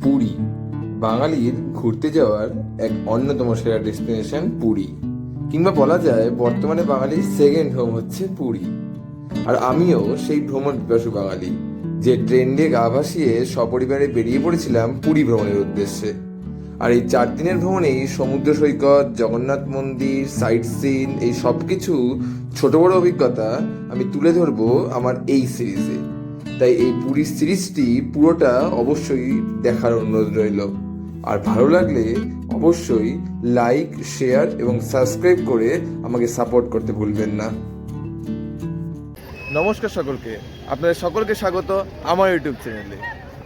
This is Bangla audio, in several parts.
পুরী বাঙালির ঘুরতে যাওয়ার এক অন্যতম সেরা ডেস্টিনেশন পুরী, কিংবা বলা যায় বর্তমানে বাঙালির সেকেন্ড হোম হচ্ছে পুরী। আর আমিও সেই ভ্রমণ পিপাসু বাঙালি, যে ট্রেন্ডে গা ভাসিয়ে সপরিবারে বেরিয়ে পড়েছিলাম পুরী ভ্রমণের উদ্দেশ্যে। আর এই 4 দিনের ভ্রমণেই সমুদ্র সৈকত, জগন্নাথ মন্দির, সাইট সিন, এই সব কিছু ছোট বড় অভিজ্ঞতা আমি তুলে ধরবো আমার এই সিরিজে। তাই এই পুরীর সিরিজটি পুরোটা অবশ্যই দেখার অনুরোধ রইল। আর ভালো লাগলে অবশ্যই লাইক, শেয়ার এবং সাবস্ক্রাইব করে আমাকে সাপোর্ট করতে ভুলবেন না। নমস্কার সকলকে, আপনাদের সকলকে স্বাগত আমার ইউটিউব চ্যানেলে।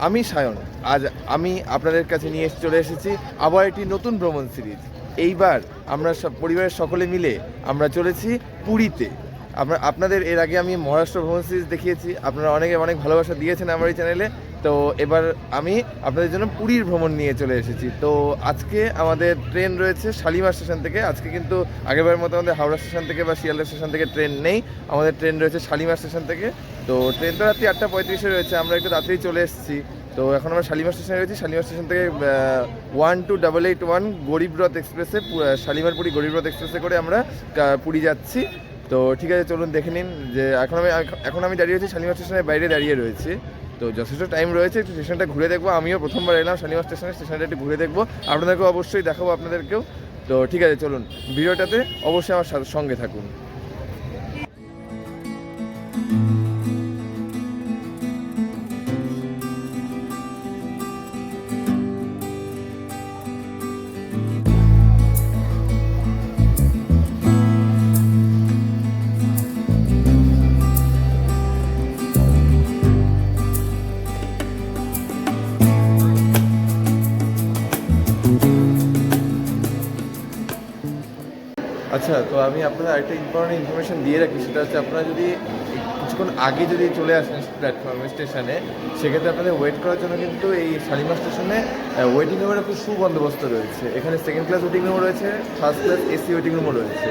আমি সায়ন। আজ আমি আপনাদের কাছে নিয়ে চলে এসেছি আবার একটি নতুন ভ্রমণ সিরিজ। এইবার আমরা সব পরিবারের সকলে মিলে আমরা চলেছি পুরীতে। আপনাদের এর আগে আমি মহারাষ্ট্র ভ্রমণ সিরিজ দেখিয়েছি, আপনারা অনেক ভালোবাসা দিয়েছেন আমার এই চ্যানেলে। তো এবার আমি আপনাদের জন্য পুরীর ভ্রমণ নিয়ে চলে এসেছি। তো আজকে আমাদের ট্রেন রয়েছে শালিমার স্টেশন থেকে। আজকে কিন্তু আগেরবারের মতো আমাদের হাওড়া স্টেশন থেকে বা শিয়ালদা স্টেশন থেকে ট্রেন নেই, আমাদের ট্রেন রয়েছে শালিমার স্টেশন থেকে। তো ট্রেন তো রাত্রি 8:35 রয়েছে, আমরা একটু তাড়াতাড়ি চলে এসেছি। তো এখন আমরা শালিমার স্টেশনে রয়েছি। শালিমার স্টেশন থেকে 12881 গরিবরথ এক্সপ্রেসে, শালিমার পুরী গরিবরথ এক্সপ্রেসে করে আমরা পুরী যাচ্ছি। তো ঠিক আছে, চলুন দেখে নিন। যে এখন আমি দাঁড়িয়ে আছি শালিমার স্টেশনের বাইরে দাঁড়িয়ে রয়েছি। তো যথেষ্ট টাইম রয়েছে, একটু স্টেশনটা ঘুরে দেখবো। আমিও প্রথমবার এলাম শালিমার স্টেশনটা একটু ঘুরে দেখবো, আপনাদেরকেও অবশ্যই দেখাবো আপনাদেরকেও। তো ঠিক আছে, চলুন ভিডিওটাতে অবশ্যই আমার সঙ্গে থাকুন। আচ্ছা, তো আমি আপনাদের আরেকটা ইম্পর্টেন্ট ইনফরমেশন দিয়ে রাখি। সেটা হচ্ছে, আপনারা যদি কিছুক্ষণ আগে যদি চলে আসেন প্ল্যাটফর্মে স্টেশনে, সেক্ষেত্রে আপনাদের ওয়েট করার জন্য কিন্তু এই শালিমার স্টেশনে ওয়েটিং রুমের খুব সুবন্দোবস্ত রয়েছে। এখানে সেকেন্ড ক্লাস ওয়েটিং রুম রয়েছে, ফার্স্ট ক্লাস এসি ওয়েটিং রুমও রয়েছে।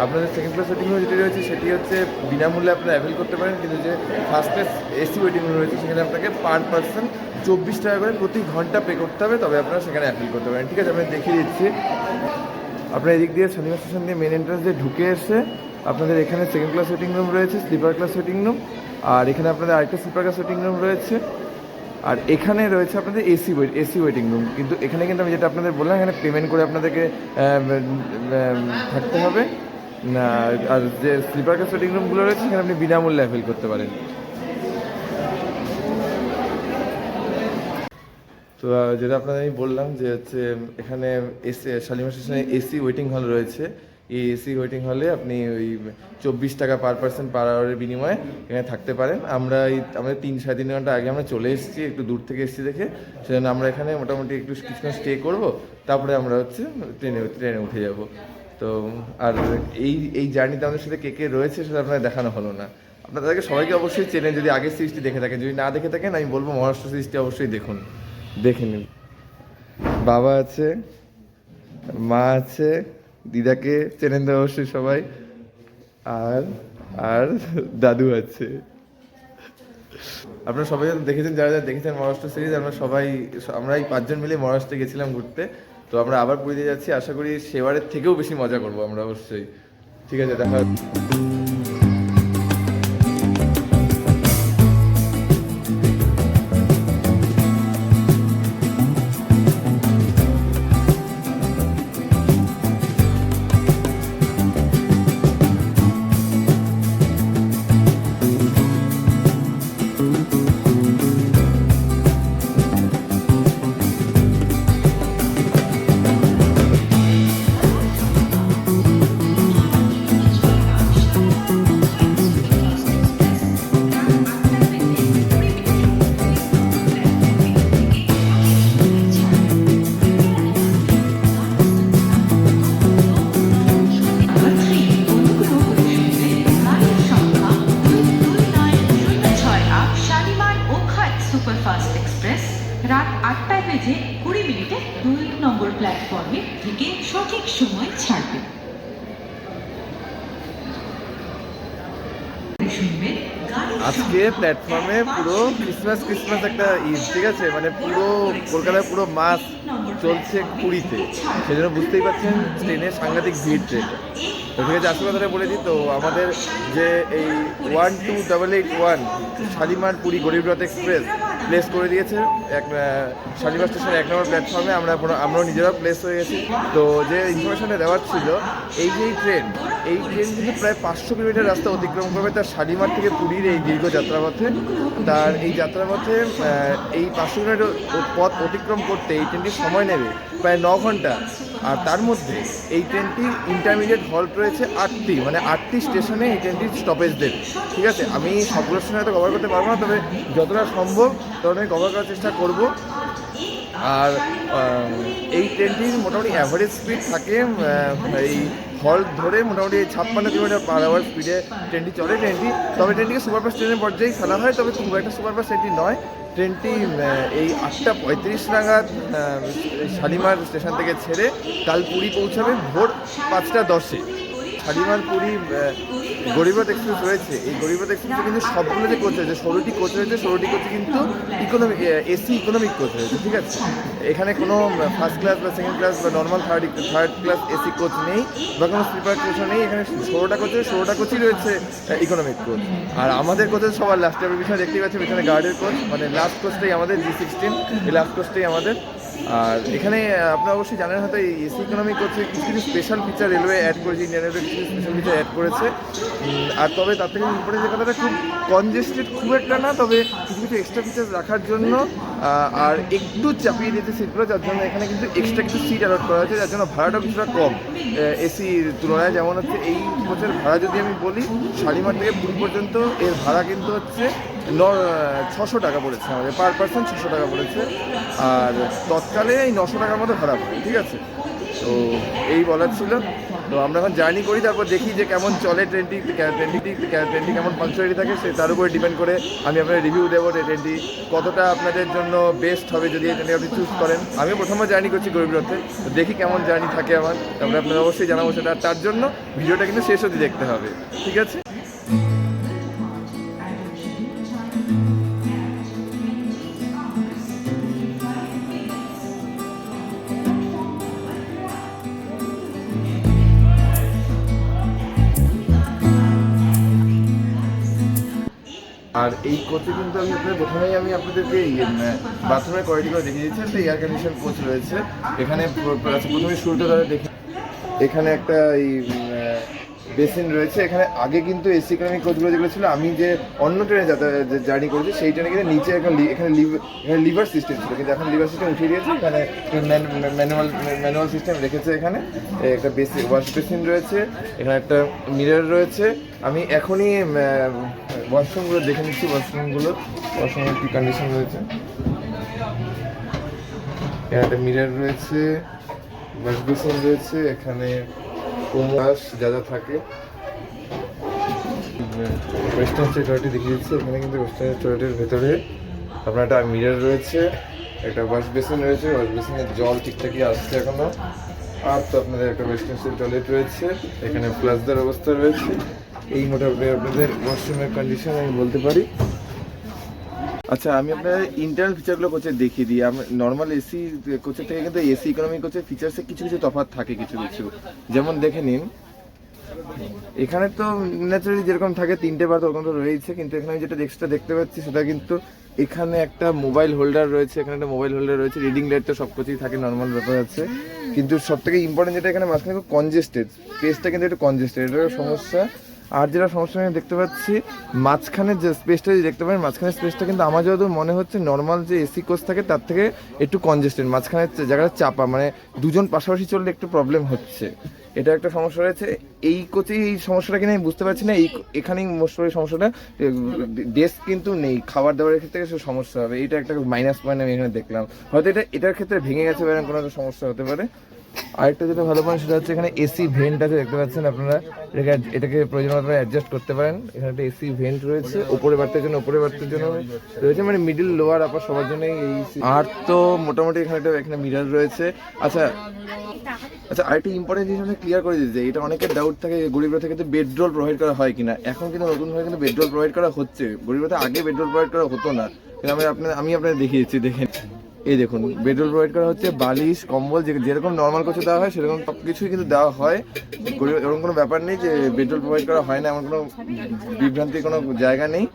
আপনাদের সেকেন্ড ক্লাস ওয়েটিং রুম যেটি রয়েছে সেটি হচ্ছে বিনামূল্যে আপনারা অ্যাভেল করতে পারেন, কিন্তু যে first class AC waiting room রয়েছে সেখানে আপনাকে পার পার্সন 24 টাকা করে প্রতি ঘন্টা পে করতে হবে, তবে আপনারা সেখানে অ্যাভেল করতে পারেন। ঠিক আছে, আমি দেখিয়ে দিচ্ছি। আপনার এদিক দিয়ে শালিমার স্টেশন দিয়ে মেন এন্ট্রান্স দিয়ে ঢুকে এসে আপনাদের এখানে সেকেন্ড ক্লাস ওয়েটিং রুম রয়েছে, স্লিপার ক্লাস ওয়েটিং রুম। আর এখানে আপনাদের আরেকটা স্লিপার ক্লাস ওয়েটিং রুম রয়েছে। আর এখানে রয়েছে আপনাদের এসি ওয়েটিং রুম। কিন্তু এখানে কিন্তু আমি যেটা আপনাদের বললাম, এখানে পেমেন্ট করে আপনাদেরকে থাকতে হবে না। আর যে স্লিপার ক্লাস ওয়েটিং রুমগুলো রয়েছে সেখানে আপনি বিনামূল্যে অ্যাভেল করতে পারেন। তো যেটা আপনাদের আমি বললাম যে হচ্ছে, এখানে শালিমার স্টেশনে এসি ওয়েটিং হল রয়েছে। এই এসি ওয়েটিং হলে আপনি ওই 24 টাকা পার পার্সন পার আওয়ারের বিনিময়ে এখানে থাকতে পারেন। আমাদের 3-3.5 ঘন্টা আগে আমরা চলে এসেছি, একটু দূর থেকে এসেছি দেখে, সেজন্য আমরা এখানে মোটামুটি একটু কিছুক্ষণ স্টে করবো, তারপরে আমরা হচ্ছে ট্রেনে উঠে যাব। তো আর এই জার্নিতে আমাদের সাথে কে কে রয়েছে সেটা আপনাদের দেখানো হলো না। আপনাদেরকে সবাইকে অবশ্যই চেনেন, যদি আগের সিরিজটি দেখে থাকেন। যদি না দেখে থাকেন, আমি বলবো মহারাষ্ট্র সিরিজটি অবশ্যই দেখে নিন। বাবা আছে, মা আছে, দিদাকে চেনেন তো অবশ্যই সবাই, আর দাদু আছে। আপনারা সবাই দেখেছেন, যারা দেখেছেন মহারাষ্ট্র সিরিজ, আমরা এই 5 জন মিলে মহারাষ্ট্রে গেছিলাম ঘুরতে। তো আমরা আবার পুরীতে যাচ্ছি, আশা করি সেবারের থেকেও বেশি মজা করবো আমরা অবশ্যই। ঠিক আছে, দেখা হচ্ছে। সুপারফাস্ট এক্সপ্রেস রাত 8টা বেজে 20 মিনিটে 2 নম্বর প্ল্যাটফর্মে থেকে সঠিক সময় ছাড়বে। শুনবেন গাড়ি আজকে প্ল্যাটফর্মে পুরো ক্রিসমাস একটা ঈদ, ঠিক আছে, মানে পুরো কলকাতায় পুরো মাস চলছে পুরীতে, সেই জন্য বুঝতেই পারছেন ট্রেনের সাংঘাতিক ভিড় ট্রেন। তো ঠিক আছে, আসল কথাটা বলে দিই। তো আমাদের যে এই 12881 শালিমার পুরী গরিবরথ এক্সপ্রেস প্লেস করে দিয়েছে শালিমার স্টেশনের 1 নম্বর প্ল্যাটফর্মে। আমরাও নিজেরাও প্লেস হয়ে গেছি। তো যে ইনফরমেশনটা দেওয়ার ছিল, এই যে এই ট্রেন কিন্তু প্রায় 500 কিলোমিটার রাস্তা অতিক্রম করবে তার শালিমার থেকে পুরীর এই দীর্ঘ যাত্রাপথে। তার এই যাত্রাপথে এই 500 কিলোমিটার পথ অতিক্রম করতে এই ট্রেনটির সময় নেবে প্রায় 9 ঘন্টা। আর তার মধ্যে এই ট্রেনটি ইন্টারমিডিয়েট হল্ট রয়েছে 8টি, মানে 8টি স্টেশনে এই ট্রেনটির স্টপেজ দেবে। ঠিক আছে, আমি সবগুলো স্টেশনে হয়তো কভার করতে পারবো না, তবে যতটা সম্ভব ততটা আমি কভার করার চেষ্টা করব। আর এই ট্রেনটির মোটামুটি অ্যাভারেজ স্পিড থাকে এই হল্ট ধরে মোটামুটি 56 কিলোমিটার পার আওয়ার স্পিডে ট্রেনটি চলে। তবে ট্রেনটিকে সুপারফাস্ট ট্রেনের পর্যায়ে ফেলা হয়, তবে খুব একটা সুপারফাস্ট ট্রেনটি নয়। ট্রেনটি এই 8:35 নাগাদ শালিমার স্টেশন থেকে ছেড়ে কাল পুরী পৌঁছাবে ভোর 5:10-এ। শালিমার পুরী গরিবরথ এক্সপ্রেস রয়েছে, এই গরিবরথ এক্সপ্রেসে কিন্তু সবগুলো যে কোচ রয়েছে, 16টি কোচ রয়েছে, 16টি কোচে কিন্তু এসি ইকোনমিক কোচ রয়েছে। ঠিক আছে, এখানে কোনো ফার্স্ট ক্লাস বা সেকেন্ড ক্লাস বা normal third class AC coach নেই বা কোনো স্লিপার কোচও নেই। এখানে 16টা কোচই রয়েছে ইকোনমিক কোচ। আর আমাদের কোচের সবার লাস্টে আপনি পিছনে দেখতেই পাচ্ছেন, পিছনে গার্ডের কোচ, মানে লাস্ট কোচটাই আমাদের G16, এই লাস্ট কোচটাই আমাদের। আর এখানে আপনারা অবশ্যই জানেন হয়তো এই এসি ইকোনমিক কোচে কিছু স্পেশাল ফিচার রেলওয়ে অ্যাড করেছে, ইন্ডিয়ান রেলওয়ে কিছু স্পেশাল ফিচার অ্যাড করেছে। আর তবে তার থেকে ইম্পর্টেন্ট যে কথাটা, খুব কনজেস্টেড খুব একটা না, তবে কিছু এক্সট্রা ফিচার রাখার জন্য আর একটু চাপিয়ে দিয়েছে সিটগুলো, যার জন্য এখানে কিন্তু এক্সট্রা কিছু সিট অ্যালট করা হয়েছে, যার জন্য ভাড়াটাও কিছুটা কম এসির তুলনায়। যেমন হচ্ছে এই কোচের ভাড়া যদি আমি বলি, শালিমার থেকে পুরী পর্যন্ত এর ভাড়া কিন্তু হচ্ছে 600 টাকা পড়েছে আমাদের, পার পার্সন 600 টাকা পড়েছে। আর তৎকালে এই 900 টাকার মতো ভাড়া পড়ে। ঠিক আছে, তো এই বলার ছিল। তো আমরা এখন জার্নি করি, তারপর দেখি যে কেমন চলে ট্রেনটি কেমন পাংচুয়ালিটি থাকে, সে তার উপরে ডিপেন্ড করে আমি আপনার রিভিউ দেবো ট্রেনটি কতটা আপনাদের জন্য বেস্ট হবে যদি এই ট্রেনটি আপনি চুজ করেন। আমি প্রথমবার জার্নি করছি গরিবরথে, তো দেখি কেমন জার্নি থাকে আমার, তারপরে আপনারা অবশ্যই জানাবো সেটা। তার জন্য ভিডিওটা কিন্তু শেষ অবধি দেখতে হবে। ঠিক আছে, আর এই কোচে কিন্তু আমি আপনাদেরকে বাথরুমের কোয়ালিটিগুলো দেখিয়ে দিচ্ছি। একটা এয়ার কন্ডিশন কোচ রয়েছে এখানে। প্রথমে শুরুতে ধরে দেখে এখানে একটা এই বেসিন রয়েছে। এখানে আগে কিন্তু এসি ইকোনমিক কোচগুলো যেগুলো ছিল, আমি যে অন্য ট্রেনে জার্নি করেছি সেই ট্রেনে কিন্তু নিচে এখানে লিভার সিস্টেম ছিল, কিন্তু এখন লিভার সিস্টেম উঠিয়ে দিয়েছে। এখানে ম্যানুয়াল সিস্টেম রেখেছে। এখানে একটা ওয়াশ বেসিন রয়েছে, এখানে একটা মিরর রয়েছে। আমি এখনই ওয়াশরুমগুলো দেখে নিচ্ছি, ওয়াশরুমের কী কন্ডিশন রয়েছে। এখানে একটা মিরর রয়েছে, ওয়াশ বেসিন রয়েছে, এখানে কোমোস যা থাকে। ওয়েস্টার্ন টয়লেটটি দেখিয়ে দিচ্ছি। এখানে কিন্তু ওয়েস্টার্ন টয়লেটের ভেতরে আপনার একটা মিরর রয়েছে, একটা ওয়াশ বেসিন রয়েছে, ওয়াশ বেসিনের জল ঠিকঠাকই আসছে এখনো। আর তো আপনাদের একটা ওয়েস্টার্ন টয়লেট রয়েছে, এখানে ফ্লাশ দেওয়ার অবস্থা রয়েছে। এই মোটামুটি আপনাদের ওয়াশরুমের কন্ডিশন আমি বলতে পারি। আচ্ছা, আমি আপনার ইন্টারনাল ফিচারগুলো কোচে দেখিয়ে দিই। নর্মাল এসি কোচের থেকে কিন্তু এসি ইকোনমি কোচের ফিচার্সে কিছু তফাৎ থাকে কিছু। যেমন দেখে নিন, এখানে তো ন্যাচারালি যেরকম থাকে 3টে বার ওরকম তো রয়েছে, কিন্তু এখানে যেটা এক্সট্রা দেখতে পাচ্ছি সেটা কিন্তু এখানে একটা মোবাইল হোল্ডার রয়েছে। রিডিং লাইট তো সব কিছুই থাকে, নর্মাল ব্যাপার আছে। কিন্তু সব থেকে ইম্পর্টেন্ট যেটা, এখানে মাঝখানে খুব কনজেস্টেড, স্পেসটা কিন্তু একটু কনজেস্টেড, এটারও সমস্যা। আর যেটা সমস্যা আমি দেখতে পাচ্ছি, মাঝখানের যে স্পেসটা যদি দেখতে পারেন, মাঝখানের স্পেসটা কিন্তু আমার যতদূর মনে হচ্ছে নর্মাল যে এসি কোচ থাকে তার থেকে একটু কনজেস্টেড। মাঝখানের জায়গাটা চাপা, মানে দুজন পাশাপাশি চললে একটু প্রবলেম হচ্ছে, এটা একটা সমস্যা রয়েছে। এই কোচেই এই সমস্যাটা কিনা আমি বুঝতে পারছি না। এখানেই মোস্ট অফ সমস্যাটা, ডেস্ক কিন্তু নেই, খাবার দাবারের ক্ষেত্রে কিছু সমস্যা হবে, এইটা একটা মাইনাস পয়েন্ট আমি এখানে দেখলাম। হয়তো এটার ক্ষেত্রে ভেঙে গেছে বা কোনো একটা সমস্যা হতে পারে। আরেকটা যেটা ভালো পান সেটা হচ্ছে এখানে এসি ভেন্ট আছে, দেখতে পাচ্ছেন আপনারা। এটাকে প্রয়োজন মতো অ্যাডজাস্ট করতে পারেন। এখানে একটা এসি ভেন্ট রয়েছে, উপরে বাড়তের জন্য রয়েছে, মানে মিডিল লোয়ার আপার সবার জন্য এই। আর তো মোটামুটি এখানে মিরার রয়েছে। আচ্ছা, আরেকটা ইম্পর্টেন্ট জিনিস আমি ক্লিয়ার করে দিতে, এটা অনেকের ডাউট থাকে গরিবরা থেকে বেডরোল প্রোভাইড করা হয় কিনা। এখন কিন্তু নতুনভাবে কিন্তু বেডরোল প্রোভাইড করা হচ্ছে, গরিবরা আগে বেডরোল প্রোভাইড করা হতো না। কিন্তু আমি আপনাদের দেখিয়েছি, দেখেন এই দেখুন বেডরোল প্রোভাইড করা হচ্ছে, বালিশ কম্বল যেরকম নর্মাল কিছু দেওয়া হয় সেরকম সব কিছুই কিন্তু দেওয়া হয়। এরকম কোনো ব্যাপার নেই যে বেডরোল প্রোভাইড করা হয় না, এমন কোনো বিভ্রান্তির কোনো জায়গা নেই।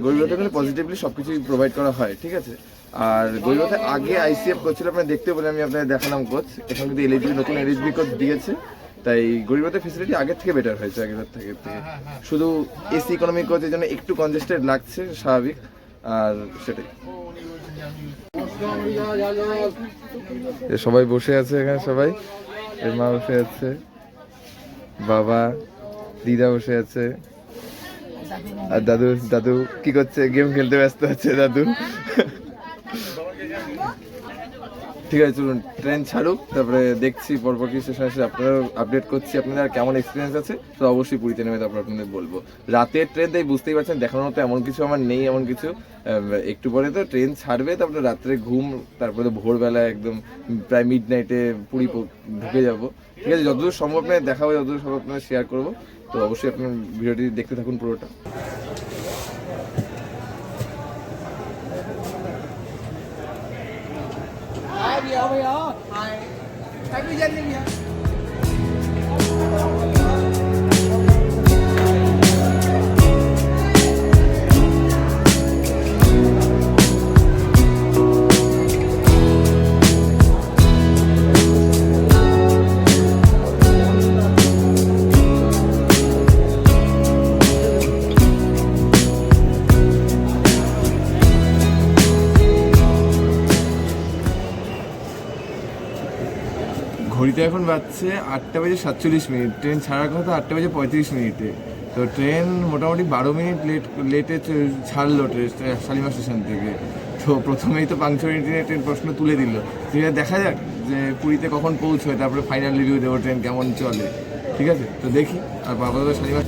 গরিবদের কিন্তু পজিটিভলি সব কিছুই প্রোভাইড করা হয়, ঠিক আছে। আর গরিবতে আগে আইসিএফ কোচ ছিল, আপনারা দেখতে বলে আমি আপনাদের দেখালাম কোচ। এখন কিন্তু নতুন এলএইচবি কোচ দিয়েছে, তাই গরিবতে ফেসিলিটি আগের থেকে বেটার হয়েছে, আগের থেকে। শুধু এসি ইকোনমি কোচের জন্য একটু কনজেস্টেড লাগছে, স্বাভাবিক। আর সেটাই, সবাই বসে আছে এখানে, সবাই এর মা বসে আছে, বাবা দিদা বসে আছে, আর দাদু কি করছে? গেম খেলতে ব্যস্ত আছে দাদু। ঠিক আছে, চলুন ট্রেন ছাড়ুক, তারপরে দেখছি পরপর কি স্টেশন আসে, আপনারাও আপডেট করছি আপনাদের কেমন এক্সপিরিয়েন্স আছে। তো অবশ্যই পুরীতে নেমে তারপর আপনাদের বলবো। রাতের ট্রেন, তাই বুঝতেই পারছেন দেখানোর মতো এমন কিছু আমার নেই, এমন কিছু। একটু পরে তো ট্রেন ছাড়বে, তারপরে রাত্রে ঘুম, তারপরে ভোরবেলা একদম প্রায় মিড নাইটে পুরী ঢুকে যাবো। ঠিক আছে, যতদূর সম্ভব নয় দেখাবো, যতদূর সম্ভব আপনার শেয়ার করবো। তো অবশ্যই আপনার ভিডিওটি দেখতে থাকুন পুরোটা। ঘড়িতে এখন বাজছে 8:47। ট্রেন ছাড়ার কথা 8:35। তো ট্রেন মোটামুটি 12 মিনিট লেটে ছাড়লো শালিমার স্টেশন থেকে। তো প্রথমেই তো পাংচুয়ালিটি ট্রেন প্রশ্ন তুলে দিল। ঠিক আছে, দেখা যাক যে পুরীতে কখন পৌঁছয়, তারপরে ফাইনাল রিভিউ দেবো ট্রেন কেমন চলে। ঠিক আছে, তো দেখি। আর বাবা তো শালিমার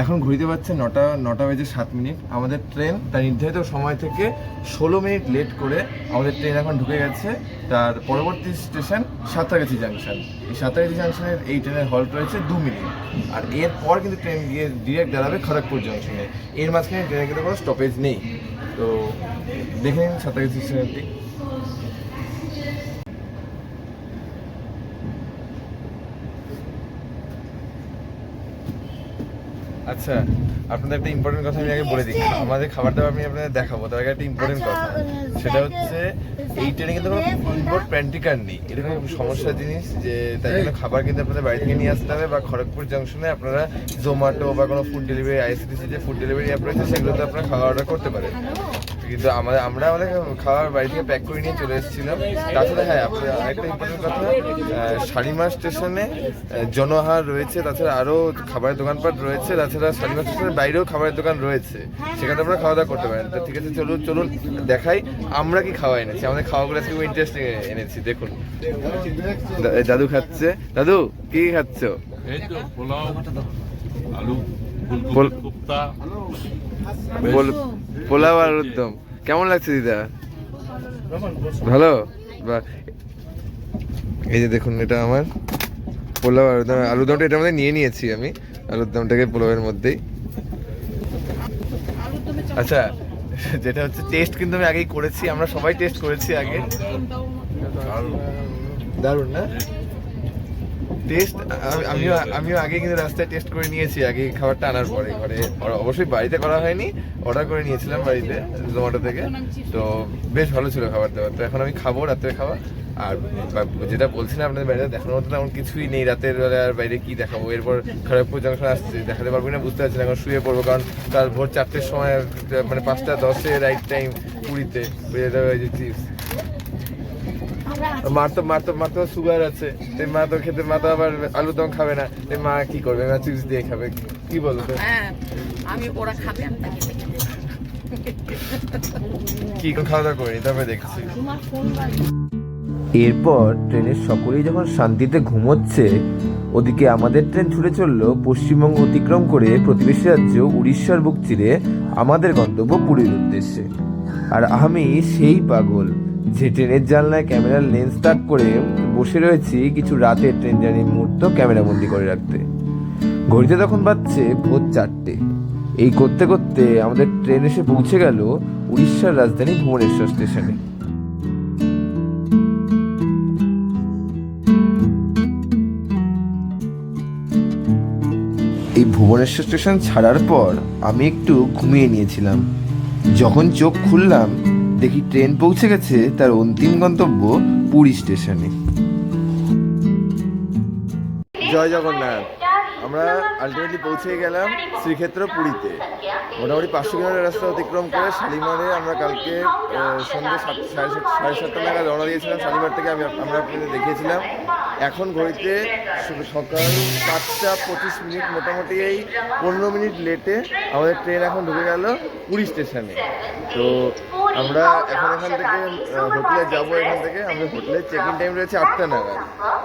এখন ঘুরিতে পারছে 9:07। আমাদের ট্রেন তার নির্ধারিত সময় থেকে 16 মিনিট লেট করে আমাদের ট্রেন এখন ঢুকে গেছে তার পরবর্তী স্টেশন সাঁতরাগাছি জাংশন। এই সাঁতরাগাছি জাংশনের এই ট্রেনের হল্ট রয়েছে 2 মিনিট। আর এরপর কিন্তু ট্রেন গিয়ে ডিরেক্ট দাঁড়াবে খড়গপুর জংশনে। এর মাঝখানে ট্রেনের কিন্তু কোনো স্টপেজ নেই। তো দেখে নিন সাঁতরাগাছি স্টেশনটি। আচ্ছা, আপনাদের একটা ইম্পর্টেন্ট কথা আমি আগে বলে দিই। আমাদের খাবার দাবার আমি আপনাদের দেখাবো, তার আগে একটা ইম্পর্টেন্ট কথা, সেটা হচ্ছে এই ট্রেনে কিন্তু কোনো ইম্পোর্ট প্যান্টিকার নেই। এটা কোনো সমস্যার জিনিস, যে তাই জন্য খাবার কিন্তু আপনাদের বাড়ি থেকে নিয়ে আসতে হবে, বা খড়গপুর জংশনে আপনারা জোম্যাটো বা কোনো ফুড ডেলিভারি, আইএসটিসি যে ফুড ডেলিভারি অ্যাপ রয়েছে সেগুলোতে আপনারা খাওয়া অর্ডার করতে পারেন। কিন্তু আমরা আমাদের খাবার বাড়ি থেকে প্যাক করে নিয়ে চলে এসেছিলাম। তাছাড়া হ্যাঁ, আরেকটা ইম্পর্টেন্ট কথা, শালিমার স্টেশনে জনহার রয়েছে, তাছাড়া আরও খাবারের দোকানপাট রয়েছে, তাছাড়া শালিমার স্টেশনের বাইরেও খাবারের দোকান রয়েছে, সেখানে আপনারা খাওয়া দাওয়া করতে পারেন। তো ঠিক আছে, চলুন দেখাই আমরা কি খাওয়া এনেছি। আমাদের খাওয়াগুলো আজকে খুব ইন্টারেস্টিং এনেছি, দেখুন। দাদু খাচ্ছে। দাদু কি খাচ্ছ? পোলাও, আলু কোপ্তা, পোলাও আর আলুর দম। কেমন লাগছে দিদা? ভালো। বা এই যে দেখুন, এটা আমার পোলাও আর আলুর দমটা এটার মধ্যে নিয়ে নিয়েছি আমি, আলুর দমটাকে পোলাওয়ের মধ্যেই। আচ্ছা, যেটা হচ্ছে টেস্ট কিন্তু আমি আগেই করেছি, আমরা সবাই টেস্ট করেছি আগে। দারুণ না টেস্ট? আমিও আগে কিন্তু রাস্তায় টেস্ট করে নিয়েছি, আগে খাবারটা আনার পরে ঘরে। অবশ্যই বাড়িতে করা হয়নি, অর্ডার করে নিয়েছিলাম বাড়িতে জোম্যাটো থেকে। তো বেশ ভালো ছিল খাবার দাবার। তো এখন আমি খাবো রাত্রে খাবার। আর যেটা বলছিলাম আপনাদের বাইরে দেখানোর মতো এমন কিছুই নেই রাতের বেলা, আর বাইরে কি দেখাবো। এরপর খড়গপুর জংশন আসছে, দেখাতে পারবো না বুঝতে পারছি না, এখন শুয়ে পড়বো। কারণ কাল ভোর 4টের সময়, মানে 5:10 রাইট টাইম পুরীতে। চিপস মার তো সুগার আছে, এই মা তো মা তো আবার আলুর দম খাবে না, এই মা কি করবে, মা চিপস দিয়ে খাবে, কি বলো তো? হ্যাঁ, আমি ওরা খাবে আমি তাকে দেখে দেবো। কি খাওয়া দাওয়া করিনি, তারপরে দেখছি। তোমার ফোন বাজে। এরপর ট্রেনের সকলেই যখন শান্তিতে ঘুমোচ্ছে, ওদিকে আমাদের ট্রেন ছুটে চলল পশ্চিমবঙ্গ অতিক্রম করে প্রতিবেশী রাজ্য উড়িষ্যার বুক চিরে আমাদের গন্তব্য পুরীর উদ্দেশ্যে। আর আমি সেই পাগল যে ট্রেনের জানলায় ক্যামেরার লেন্স তাক করে বসে রয়েছি কিছু রাতের ট্রেন জার্নির মুহূর্ত ক্যামেরাবন্দি করে রাখতে। ঘড়িতে তখন বাজছে ভোর 4টে। এই করতে করতে আমাদের ট্রেন এসে পৌঁছে গেল উড়িষ্যার রাজধানী ভুবনেশ্বর স্টেশনে। এই ভুবনেশ্বর স্টেশন ছাড়ার পর আমি একটু ঘুমিয়ে নিয়েছিলাম। যখন চোখ খুললাম দেখি ট্রেন পৌঁছে গেছে তার অন্তিম গন্তব্য পুরী স্টেশনে। জয় জগন্নাথ। আমরা আলটিমেটলি পৌঁছে গেলাম শ্রীক্ষেত্র পুরীতে। মোটামুটি 500 কিলোমিটার রাস্তা অতিক্রম করে শালিমারে আমরা কালকে সন্ধ্যে 7:30 নাগাদ রওনা দিয়েছিলাম শালিমার থেকে। আমরা আপনাদের দেখিয়েছিলাম। এখন ঘড়িতে সকাল 5:25, মোটামুটি এই 15 মিনিট লেটে আমাদের ট্রেন এখন ঢুকে গেল পুরী স্টেশনে। তো আমরা এখন এখান থেকে হোটেলে যাবো। এখান থেকে আমাদের হোটেলের চেক ইন টাইম রয়েছে 8টা নাগাদ।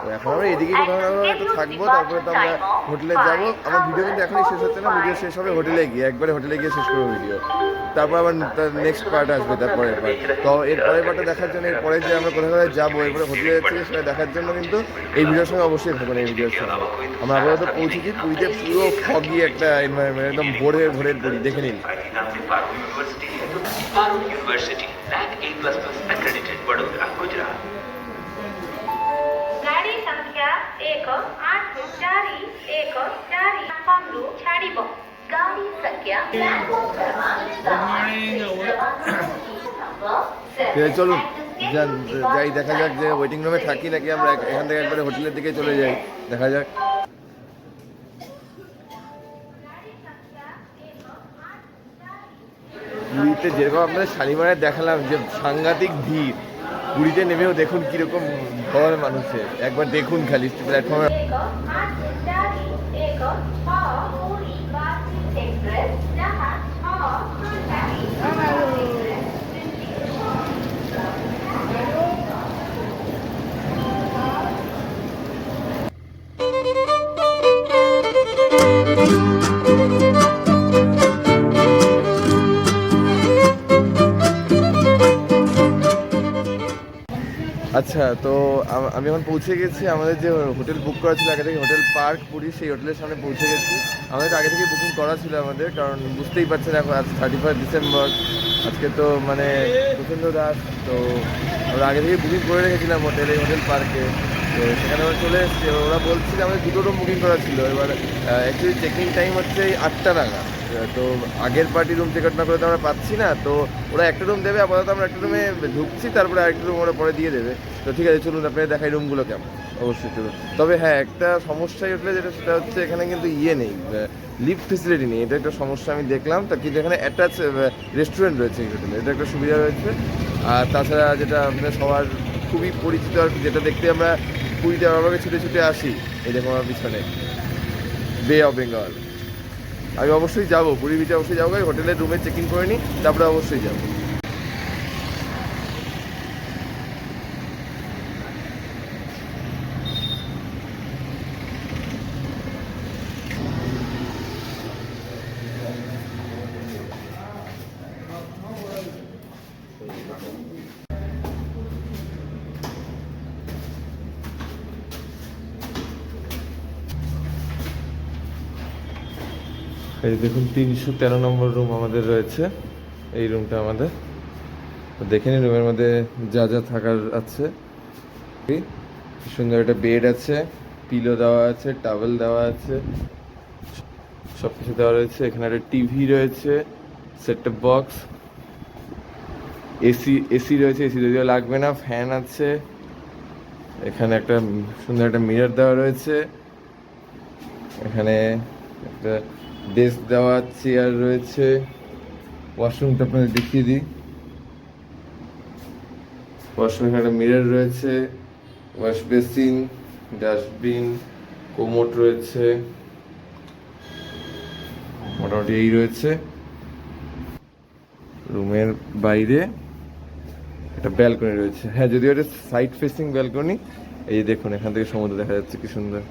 তো এখন আমরা এদিকে কোথাও না কোথাও একটু থাকবো, তারপরে তো আমরা হোটেলে যাবো। আমার ভিডিও কিন্তু এখনই শেষ হচ্ছে না, ভিডিও শেষ হবে হোটেলে গিয়ে, একবারে হোটেলে গিয়ে শেষ করবো ভিডিও। তারপর আবার নেক্সট পার্ট আসবে, তারপরের পার্ট। তো এর পরের পার্টটা দেখার জন্য, এরপরে যে আমরা কোথায় কোথায় যাবো, এরপরে হোটেলে যাচ্ছি সেটা দেখার জন্য কিন্তু এই ভিডিওর সঙ্গে অবশ্যই থাকবেন। এই ভিডিওর সঙ্গে আমরা আপাতত পৌঁছেছি পুরীতে। পুরো ফগি একটা এনভায়রনমেন্ট, একদম ভোরের পুরী, দেখে নিন। Parul University, NAC A++ accredited, Vadodara, Gujarat. ଗାଡ଼ି ସଂଖ୍ୟା 18414 ପ୍ଲାଟଫର୍ମରୁ ଛାଡ଼ିବ। ଗାଡ଼ି ସଂଖ୍ୟା চলুন যাই, দেখা যাক যে ওয়েটিং রুমে থাকি নাকি আমরা এখান থেকে একবারে হোটেলের দিকে চলে যাই, দেখা যাক। পুরীতে যেরকম আপনাদের শালিমারে দেখালাম যে সাংঘাতিক ভিড়, পুরীতে নেমেও দেখুন কিরকম ভর মানুষের, একবার দেখুন খালি প্ল্যাটফর্মে। আচ্ছা, তো আমি এখন পৌঁছে গেছি আমাদের যে হোটেল বুক করা ছিল আগে থেকে, হোটেল পার্ক পুরী, সেই হোটেলের সামনে পৌঁছে গেছি। আমাদের আগে থেকে বুকিং করা ছিল আমাদের, কারণ বুঝতেই পারছেন এখন আজ 31 ডিসেম্বর, আজকে তো মানে প্রচণ্ড রাত। তো আমরা আগে থেকে বুকিং করে রেখেছিলাম হোটেল, এই হোটেল পার্কে। তো সেখানে আমরা চলে এসেছি। ওরা বলছে যে আমাদের 2টো রুম বুকিং করা ছিল। এবার অ্যাকচুয়ালি চেকিং টাইম হচ্ছে এই 8টা নাগাদ। তো আগের পার্টি রুম চেক আউট না করে তো আমরা পাচ্ছি না। তো ওরা একটা রুম দেবে, আপাতত আমরা একটা রুমে ঢুকছি, তারপরে আরেকটা রুম ওরা পরে দিয়ে দেবে। তো ঠিক আছে, চলুন আপনাদের দেখাই রুমগুলো কেমন। অবশ্যই চলুন। তবে হ্যাঁ, একটা সমস্যাই উঠলে যেটা, সেটা হচ্ছে এখানে কিন্তু নেই, লিফট ফেসিলিটি নেই। এটা একটা সমস্যা আমি দেখলাম। তা কিন্তু এখানে অ্যাটাচ রেস্টুরেন্ট রয়েছে এই হোটেলে, এটা একটা সুবিধা রয়েছে। আর তাছাড়া যেটা আপনাদের সবার খুবই পরিচিত আর কি, যেটা দেখতে আমরা পুরীতে আমাকে ছুটে ছুটে আসি, এই দেখো আমার পিছনে বে অফ বেঙ্গল। আমি অবশ্যই যাবো পুরী বিচে, অবশ্যই যাবো। হোটেলের রুমে চেক ইন করে নিই, তারপরে অবশ্যই যাবো। এই দেখুন 313 নম্বর রুম আমাদের রয়েছে, এই রুমটা আমাদের। দেখে নিন রুমের মধ্যে যা যা থাকার আছে। সুন্দর একটা বেড আছে, পিলো দেওয়া আছে, টাওয়েল দেওয়া আছে, সব কিছু দেওয়া রয়েছে। এখানে একটা টিভি রয়েছে, সেট টপ বক্স, এসি রয়েছে, এসি যদিও লাগবে না, ফ্যান আছে। এখানে একটা সুন্দর একটা মিরর দেওয়া রয়েছে। এখানে একটা ডেস্ক দেওয়া, চেয়ার রয়েছে। ওয়াশরুমটা আপনাদের দেখিয়ে দিই। ওয়াশরুমে এখানে মিরর রয়েছে, ওয়াশ বেসিন, ডাস্টবিন, কোমোড রয়েছে, মোটামুটি এই রয়েছে। রুমের বাইরে একটা ব্যালকনি রয়েছে, হ্যাঁ যদিও এটা সাইড ফেসিং ব্যালকনি। এই দেখুন এখান থেকে সমুদ্র দেখা যাচ্ছে কি সুন্দর।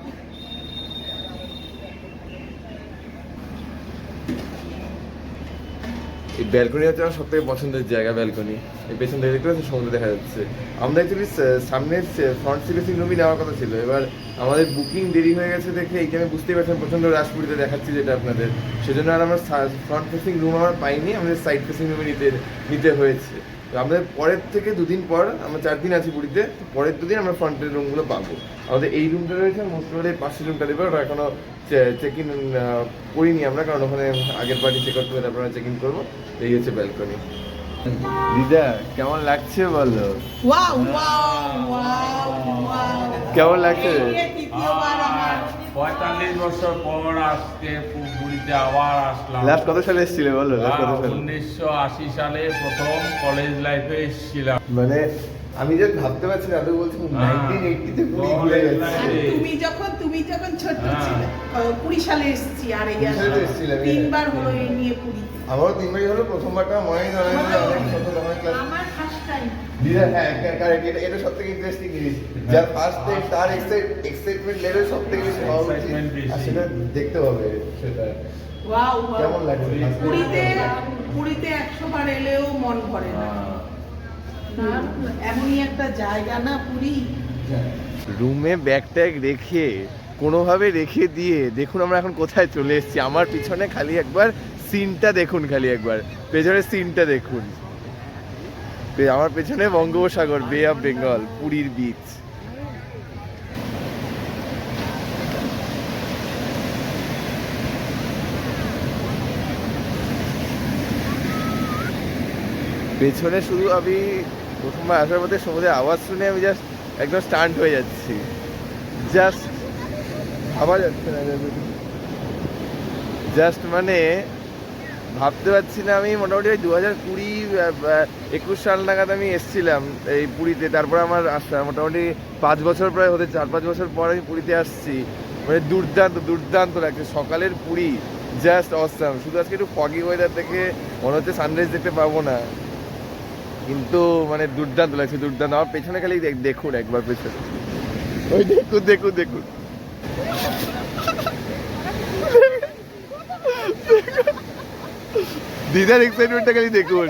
এই ব্যালকনি হচ্ছে আমার সব থেকে পছন্দের জায়গা, ব্যালকনি। এই পেছন থেকে দেখতে পাচ্ছি সমুদ্র দেখা যাচ্ছে। আমরা অ্যাকচুয়ালি সামনের ফ্রন্ট সিলিং রুমই নেওয়ার কথা ছিল, এবার আমাদের বুকিং দেরি হয়ে গেছে দেখে এইখানে বুঝতেই পারছেন প্রচণ্ড রাজপুরিতে দেখাচ্ছি যেটা আপনাদের, সেজন্য আর আমরা ফ্রন্ট ফেসিং রুম আমরা পাইনি, আমাদের সাইড ফেসিং রুমে নিতে হয়েছে। তো আমাদের পরের থেকে 2 দিন পর, আমরা 4 দিন আছি পুরীতে, পরের 2 দিন আমরা ফ্রন্টের রুমগুলো পাবো। আমাদের এই রুমটা রয়েছে, মোস্ট প্রবাবলি পাশের রুমটা দেবে, ওটা এখনো চেক ইন করিনি আমরা, কারণ ওখানে আগের পার্টি চেক আউট করে তারপর চেক ইন করবো। এই হচ্ছে ব্যালকনি। দিদা কেমন লাগছে বলো? কেমন লাগছে? 45 বছর পর আজকে পুরীতে আবার আসলাম। লাস্ট কত সালে এসেছিলে বলো? লাস্ট কত সালে? 1980 সালে প্রথম কলেজ লাইফে এসেছিলাম। মানে আমি যে ভাবতে পারছি না, আমি বলছি 1980 তে পুরী ঘুরে যাচ্ছে। তুমি যখন ছোট ছিলে, 20 সালে এসেছি, আর এই 20 সালে এসেছিলাম, 3বার হলো এই নিয়ে পুরী। আমারও 3 বারই হলো, প্রথমবারটা মনেই ধরে না, অনেক ছোট অনেক ক্লাস। আমার ফার্স্ট টাইম। দিদা হ্যাঁ কারেক্ট, এটা সবথেকে ইন্টারেস্টিং জিনিস, যার ফার্স্ট টাইম তার এক্সাইটমেন্ট লেভেল সবথেকে বেশি হওয়া উচিত, আর সেটা দেখতে হবে সেটা। ওয়াও কেমন লাগছে? পুরীতে 100 বার এলেও মন ভরে না, এমনই একটা জায়গা না পুরী। রুমে ব্যাগ ট্যাগ রেখে কোনোভাবে রেখে দিয়ে দেখুন আমরা এখন কোথায় চলে এসেছি। আমার পিছনে খালি একবার সিনটা দেখুন, খালি একবার পেছনের সিনটা দেখুন। আমার পেছনে বঙ্গোপসাগর, বে অফ বেঙ্গল, পুরীর বিচ। পেছনে শুধু আমি প্রথমবার আসার মধ্যে সমুদ্রের আওয়াজ শুনে আমি জাস্ট একদম স্টান্ট হয়ে যাচ্ছি, জাস্ট ভাবা যাচ্ছে না, জাস্ট মানে ভাবতে পারছি না। আমি মোটামুটি 2020-21 সাল নাগাদ আমি এসেছিলাম এই পুরীতে, তারপর আমার আসা মোটামুটি 5 বছর প্রায় হতে, 4-5 বছর পর আমি পুরীতে আসছি। মানে দুর্দান্ত লাগছে সকালের পুরী, জাস্ট অসাম। শুধু আজকে একটু ফগি ওয়েদার থেকে মনে হচ্ছে সানরাইজ দেখতে পাবো না, কিন্তু মানে দুর্দান্ত লাগছে, দুর্দান্ত। আমার পেছনে খালি দেখুন একবার পেছনে, ওই দেখুন দিদার এক্সাইটমেন্টটা খালি দেখুন।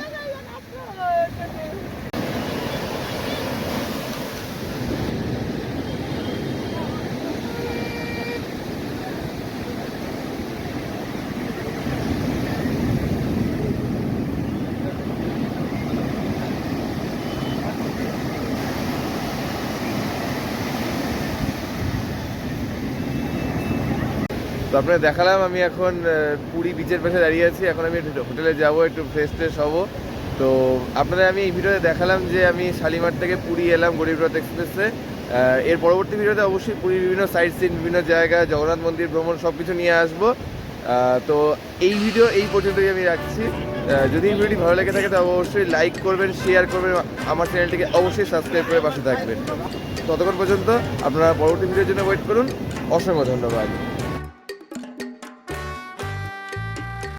তো আপনার দেখালাম, আমি এখন পুরী বিচের পাশে দাঁড়িয়ে আছি। এখন আমি হোটেলে যাবো, একটু ফ্রেশ ট্রেশ হবো। তো আপনাদের আমি এই ভিডিওতে দেখালাম যে আমি শালিমার থেকে পুরী এলাম গরিবরথ এক্সপ্রেসে। এর পরবর্তী ভিডিওতে অবশ্যই পুরীর বিভিন্ন সাইট সিন, বিভিন্ন জায়গা, জগন্নাথ মন্দির ভ্রমণ সব কিছু নিয়ে আসবো। তো এই ভিডিও এই পর্যন্তই আমি রাখছি। যদি এই ভিডিওটি ভালো লেগে থাকে তো অবশ্যই লাইক করবেন, শেয়ার করবেন, আমার চ্যানেলটিকে অবশ্যই সাবস্ক্রাইব করে পাশে থাকবেন। ততক্ষণ পর্যন্ত আপনারা পরবর্তী ভিডিওর জন্য ওয়েট করুন। অসংখ্য ধন্যবাদ।